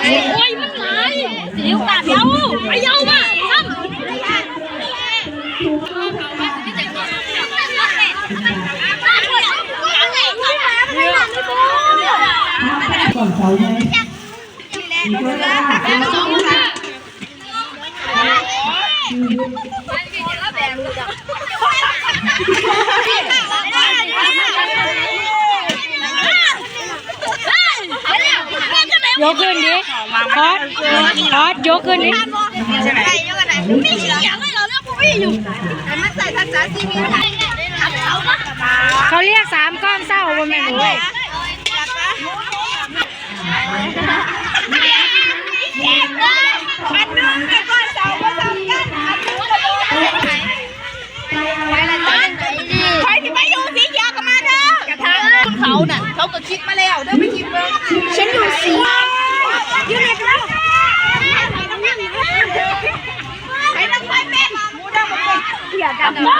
โอ้ยมันหลายสิวตาเดียวไปเยามาซ้ำก่อนเสาไหมยกขึ้นดิคอสยกขึ้นดิไม่เขียนเลยเหรอเรื่องพวกพี่อยู่มันใส่ทักษะชีวิตเขาเรียก3 ก้อนเศร้าบนแม่หนูอันนึงเป็นก้อนเสาก็ทำกันอันนึงใครที่ไปอยู่สีเขียวก็มาเด้อกระทางเขาน่ะเขาก็คิดมาแล้วเด้อไม่คิดเบิ่งฉันอยู่สีอยู่ไหนกันใครต้องไปเป็นมูดำเขียดำ